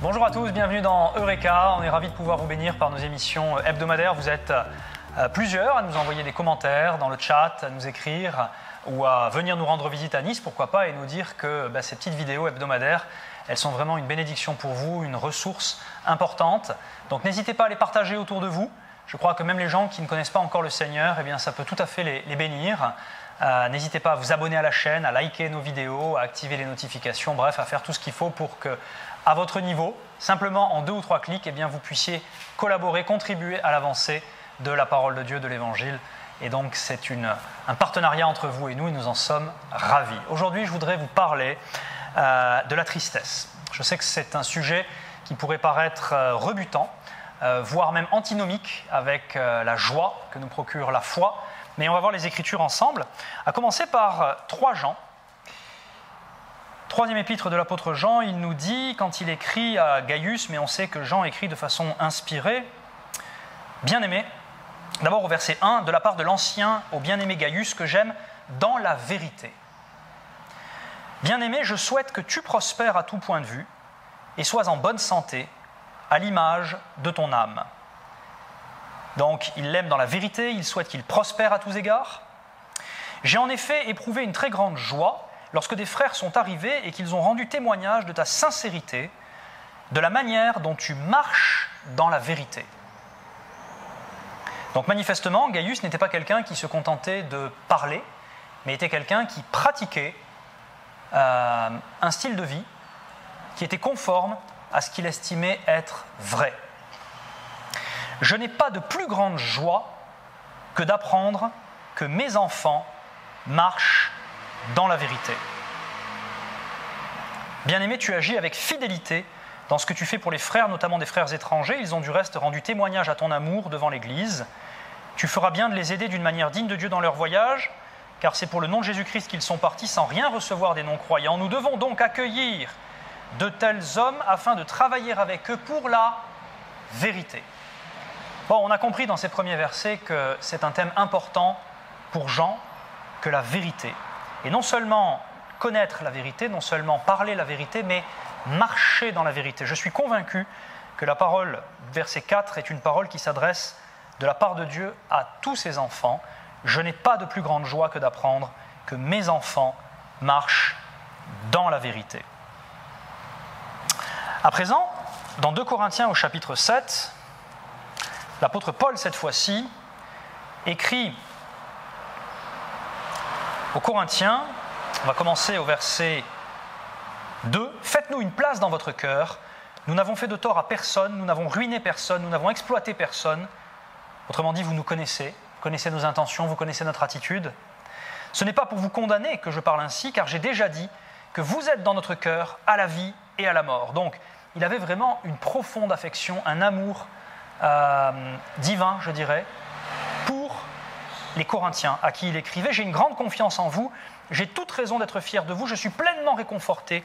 Bonjour à tous, bienvenue dans Eureka. On est ravis de pouvoir vous bénir par nos émissions hebdomadaires. Vous êtes plusieurs à nous envoyer des commentaires dans le chat, à nous écrire ou à venir nous rendre visite à Nice, pourquoi pas, et nous dire que ces petites vidéos hebdomadaires, elles sont vraiment une bénédiction pour vous, une ressource importante. Donc n'hésitez pas à les partager autour de vous. Je crois que même les gens qui ne connaissent pas encore le Seigneur, eh bien, ça peut tout à fait les bénir. N'hésitez pas à vous abonner à la chaîne, à liker nos vidéos, à activer les notifications, bref, à faire tout ce qu'il faut pour que, à votre niveau, simplement en 2 ou 3 clics, eh bien, vous puissiez collaborer, contribuer à l'avancée de la parole de Dieu, de l'Évangile. Et donc, c'est un partenariat entre vous et nous en sommes ravis. Aujourd'hui, je voudrais vous parler de la tristesse. Je sais que c'est un sujet qui pourrait paraître rebutant, voire même antinomique avec la joie que nous procure la foi. Mais on va voir les Écritures ensemble, à commencer par 3 Jean. 3e épître de l'apôtre Jean, il nous dit, quand il écrit à Gaius, mais on sait que Jean écrit de façon inspirée, « Bien-aimé, d'abord au verset 1, de la part de l'ancien au bien-aimé Gaius que j'aime dans la vérité. Bien-aimé, je souhaite que tu prospères à tout point de vue et sois en bonne santé, à l'image de ton âme. » Donc, il l'aime dans la vérité, il souhaite qu'il prospère à tous égards. « J'ai en effet éprouvé une très grande joie lorsque des frères sont arrivés et qu'ils ont rendu témoignage de ta sincérité, de la manière dont tu marches dans la vérité. » Donc manifestement, Gaius n'était pas quelqu'un qui se contentait de parler, mais était quelqu'un qui pratiquait un style de vie qui était conforme à ce qu'il estimait être vrai. « Je n'ai pas de plus grande joie que d'apprendre que mes enfants marchent dans la vérité. Bien-aimé, tu agis avec fidélité dans ce que tu fais pour les frères, notamment des frères étrangers. Ils ont du reste rendu témoignage à ton amour devant l'Église. Tu feras bien de les aider d'une manière digne de Dieu dans leur voyage, car c'est pour le nom de Jésus-Christ qu'ils sont partis sans rien recevoir des non-croyants. Nous devons donc accueillir de tels hommes afin de travailler avec eux pour la vérité. » Bon, on a compris dans ces premiers versets que c'est un thème important pour Jean que la vérité. Et non seulement connaître la vérité, non seulement parler la vérité, mais marcher dans la vérité. Je suis convaincu que la parole, verset 4, est une parole qui s'adresse de la part de Dieu à tous ses enfants. Je n'ai pas de plus grande joie que d'apprendre que mes enfants marchent dans la vérité. À présent, dans 2 Corinthiens au chapitre 7, l'apôtre Paul, cette fois-ci, écrit aux Corinthiens, on va commencer au verset 2, « Faites-nous une place dans votre cœur, nous n'avons fait de tort à personne, nous n'avons ruiné personne, nous n'avons exploité personne. » Autrement dit, vous nous connaissez nos intentions, vous connaissez notre attitude. « Ce n'est pas pour vous condamner que je parle ainsi, car j'ai déjà dit que vous êtes dans notre cœur à la vie et à la mort. » Donc, il avait vraiment une profonde affection, un amour divin, je dirais, pour les Corinthiens à qui il écrivait. « J'ai une grande confiance en vous, j'ai toute raison d'être fier de vous, je suis pleinement réconforté,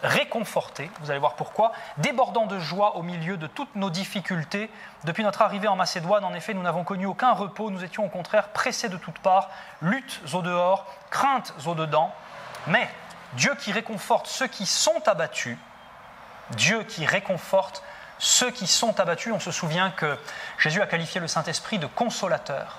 vous allez voir pourquoi, débordant de joie au milieu de toutes nos difficultés. Depuis notre arrivée en Macédoine, en effet, nous n'avons connu aucun repos, nous étions au contraire pressés de toutes parts, luttes au dehors, craintes au dedans. Mais Dieu qui réconforte ceux qui sont abattus, Dieu qui réconforte ceux qui sont abattus, on se souvient que Jésus a qualifié le Saint-Esprit de consolateur,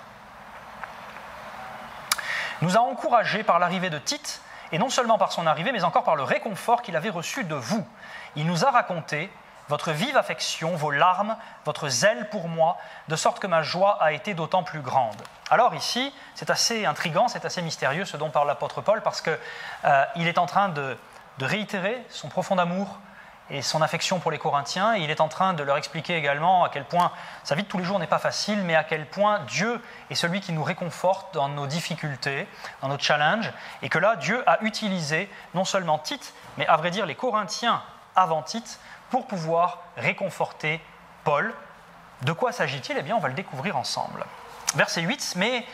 nous a encouragés par l'arrivée de Tite, et non seulement par son arrivée, mais encore par le réconfort qu'il avait reçu de vous. Il nous a raconté votre vive affection, vos larmes, votre zèle pour moi, de sorte que ma joie a été d'autant plus grande. Alors ici, c'est assez intriguant, c'est assez mystérieux ce dont parle l'apôtre Paul, parce qu'il est en train de réitérer son profond amour et son affection pour les Corinthiens, et il est en train de leur expliquer également à quel point sa vie de tous les jours n'est pas facile, mais à quel point Dieu est celui qui nous réconforte dans nos difficultés, dans nos challenges, et que là, Dieu a utilisé non seulement Tite, mais à vrai dire les Corinthiens avant Tite, pour pouvoir réconforter Paul. De quoi s'agit-il ? Eh bien, on va le découvrir ensemble. Verset 8, « Mais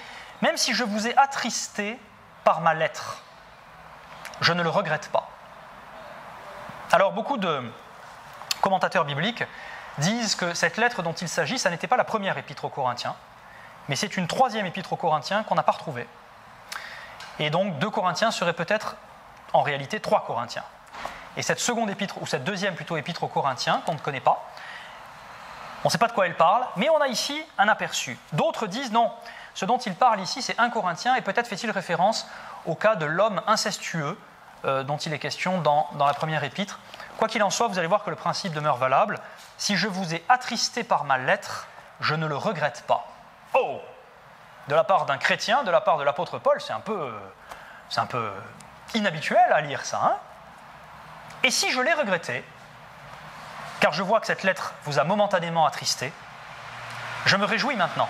même si je vous ai attristé par ma lettre, je ne le regrette pas. » Alors, beaucoup de commentateurs bibliques disent que cette lettre dont il s'agit, ça n'était pas la première épître aux Corinthiens, mais c'est une 3e épître aux Corinthiens qu'on n'a pas retrouvée. Et donc, 2 Corinthiens serait peut-être en réalité 3 Corinthiens. et cette seconde épître, ou cette deuxième plutôt épître aux Corinthiens, qu'on ne connaît pas. On ne sait pas de quoi elle parle, mais on a ici un aperçu. D'autres disent non, ce dont il parle ici, c'est 1 Corinthiens, et peut-être fait-il référence au cas de l'homme incestueux dont il est question dans la première épître. Quoi qu'il en soit, vous allez voir que le principe demeure valable. Si je vous ai attristé par ma lettre, je ne le regrette pas. Oh! De la part d'un chrétien, de la part de l'apôtre Paul, c'est un peu inhabituel à lire ça. Hein? Et si je l'ai regretté, car je vois que cette lettre vous a momentanément attristé, je me réjouis maintenant,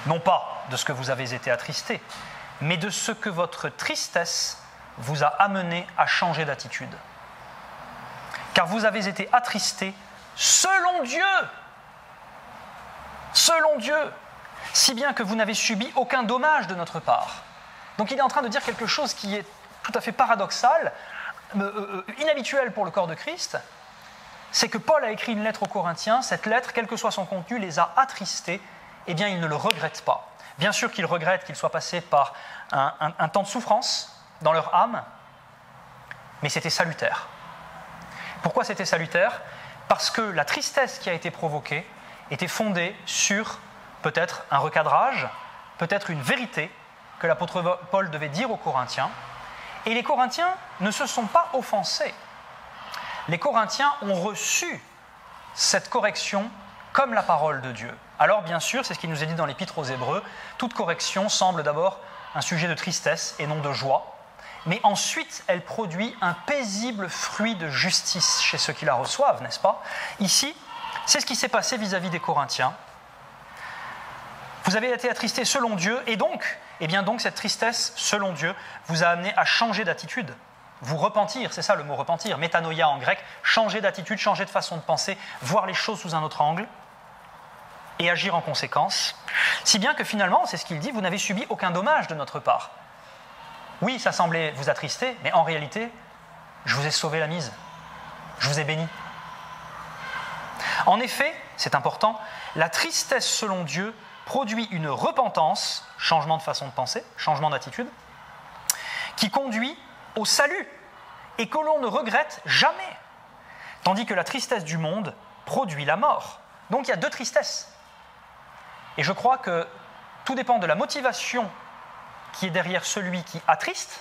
non pas de ce que vous avez été attristé, mais de ce que votre tristesse vous a amené à changer d'attitude. Car vous avez été attristé selon Dieu. Selon Dieu. Si bien que vous n'avez subi aucun dommage de notre part. Donc il est en train de dire quelque chose qui est tout à fait paradoxal, inhabituel pour le corps de Christ, c'est que Paul a écrit une lettre aux Corinthiens, cette lettre, quel que soit son contenu, les a attristés, eh bien il ne le regrette pas. Bien sûr qu'il regrette qu'ils soient passés par un temps de souffrance dans leur âme, mais c'était salutaire. Pourquoi c'était salutaire? Parce que la tristesse qui a été provoquée était fondée sur peut-être un recadrage, peut-être une vérité que l'apôtre Paul devait dire aux Corinthiens. Et les Corinthiens ne se sont pas offensés. Les Corinthiens ont reçu cette correction comme la parole de Dieu. Alors bien sûr, c'est ce qui nous est dit dans l'Épître aux Hébreux, toute correction semble d'abord un sujet de tristesse et non de joie, mais ensuite elle produit un paisible fruit de justice chez ceux qui la reçoivent, n'est-ce pas? Ici, c'est ce qui s'est passé vis-à-vis des Corinthiens. Vous avez été attristés selon Dieu, et donc, cette tristesse selon Dieu vous a amené à changer d'attitude. Vous repentir, c'est ça le mot repentir, métanoïa en grec, changer d'attitude, changer de façon de penser, voir les choses sous un autre angle et agir en conséquence. Si bien que finalement, c'est ce qu'il dit, vous n'avez subi aucun dommage de notre part. Oui, ça semblait vous attrister, mais en réalité, je vous ai sauvé la mise. Je vous ai béni. En effet, c'est important, la tristesse selon Dieu produit une repentance, changement de façon de penser, changement d'attitude, qui conduit au salut et que l'on ne regrette jamais. Tandis que la tristesse du monde produit la mort. Donc il y a deux tristesses. Et je crois que tout dépend de la motivation qui est derrière celui qui attriste.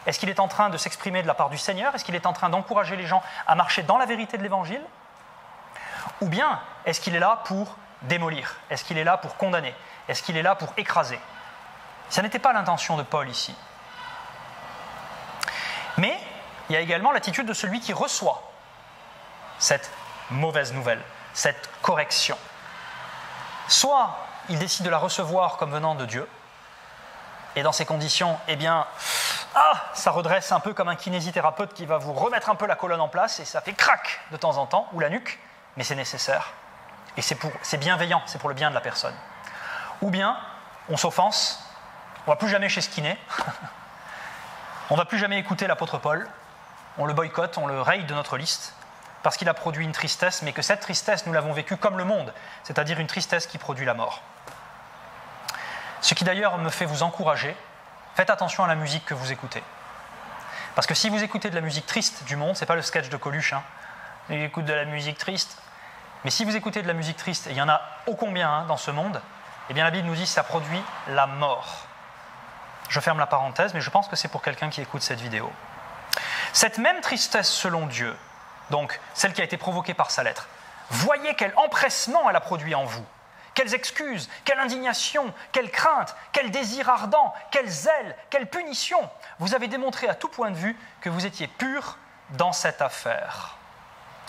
Est-ce qu'il est en train de s'exprimer de la part du Seigneur? Est-ce qu'il est en train d'encourager les gens à marcher dans la vérité de l'Évangile? Ou bien est-ce qu'il est là pour démolir? Est-ce qu'il est là pour condamner? Est-ce qu'il est là pour écraser? Ça n'était pas l'intention de Paul ici. Mais il y a également l'attitude de celui qui reçoit cette mauvaise nouvelle, cette correction. Soit il décide de la recevoir comme venant de Dieu, et dans ces conditions, ça redresse un peu comme un kinésithérapeute qui va vous remettre un peu la colonne en place, et ça fait crac de temps en temps, ou la nuque, mais c'est nécessaire. Et c'est bienveillant, c'est pour le bien de la personne. Ou bien, on s'offense, on ne va plus jamais chez ce kiné, on ne va plus jamais écouter l'apôtre Paul, on le boycotte, on le raye de notre liste, parce qu'il a produit une tristesse, mais que cette tristesse, nous l'avons vécue comme le monde, c'est-à-dire une tristesse qui produit la mort. Ce qui d'ailleurs me fait vous encourager, faites attention à la musique que vous écoutez. Parce que si vous écoutez de la musique triste du monde, ce n'est pas le sketch de Coluche, il écoute de la musique triste. Mais si vous écoutez de la musique triste, et il y en a ô combien dans ce monde, eh bien la Bible nous dit que ça produit la mort. Je ferme la parenthèse, mais je pense que c'est pour quelqu'un qui écoute cette vidéo. Cette même tristesse selon Dieu, donc celle qui a été provoquée par sa lettre, voyez quel empressement elle a produit en vous. Quelles excuses, quelle indignation, quelle crainte, quel désir ardent, quel zèle, quelle punition. Vous avez démontré à tout point de vue que vous étiez pur dans cette affaire.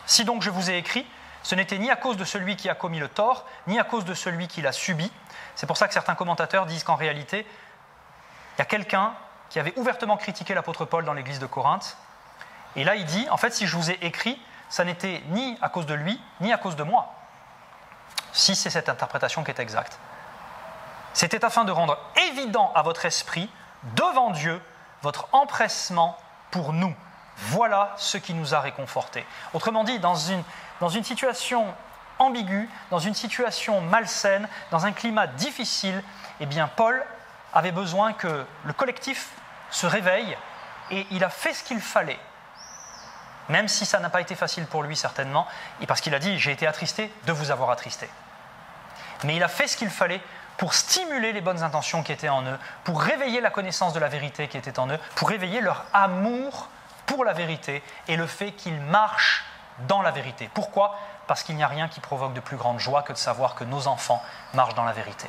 Si donc je vous ai écrit, ce n'était ni à cause de celui qui a commis le tort, ni à cause de celui qui l'a subi. C'est pour ça que certains commentateurs disent qu'en réalité, il y a quelqu'un qui avait ouvertement critiqué l'apôtre Paul dans l'église de Corinthe. Et là, il dit, en fait, si je vous ai écrit, ça n'était ni à cause de lui, ni à cause de moi. Si c'est cette interprétation qui est exacte. C'était afin de rendre évident à votre esprit, devant Dieu, votre empressement pour nous. Voilà ce qui nous a réconfortés. Autrement dit, dans une situation ambiguë, dans une situation malsaine, dans un climat difficile, eh bien Paul avait besoin que le collectif se réveille et il a fait ce qu'il fallait. même si ça n'a pas été facile pour lui certainement, et parce qu'il a dit « j'ai été attristé de vous avoir attristé ». Mais il a fait ce qu'il fallait pour stimuler les bonnes intentions qui étaient en eux, pour réveiller la connaissance de la vérité qui était en eux, pour réveiller leur amour pour la vérité et le fait qu'ils marchent dans la vérité. Pourquoi ? Parce qu'il n'y a rien qui provoque de plus grande joie que de savoir que nos enfants marchent dans la vérité.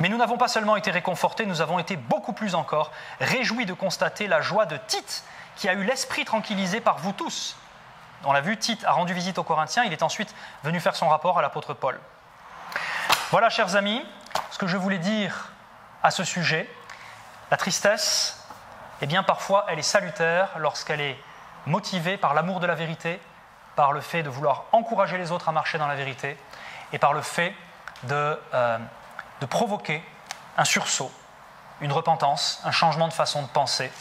Mais nous n'avons pas seulement été réconfortés, nous avons été beaucoup plus encore réjouis de constater la joie de Tite, qui a eu l'esprit tranquillisé par vous tous. On l'a vu, Tite a rendu visite aux Corinthiens, il est ensuite venu faire son rapport à l'apôtre Paul. Voilà, chers amis, ce que je voulais dire à ce sujet. La tristesse, eh bien, parfois, elle est salutaire lorsqu'elle est motivée par l'amour de la vérité, par le fait de vouloir encourager les autres à marcher dans la vérité, et par le fait de provoquer un sursaut, une repentance, un changement de façon de penser.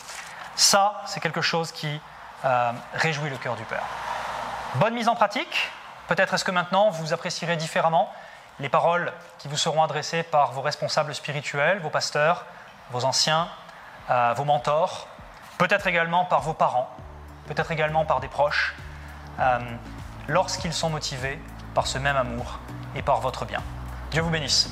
Ça, c'est quelque chose qui réjouit le cœur du Père. Bonne mise en pratique. Peut-être est-ce que maintenant, vous apprécierez différemment les paroles qui vous seront adressées par vos responsables spirituels, vos pasteurs, vos anciens, vos mentors, peut-être également par vos parents, peut-être également par des proches, lorsqu'ils sont motivés par ce même amour et par votre bien. Dieu vous bénisse.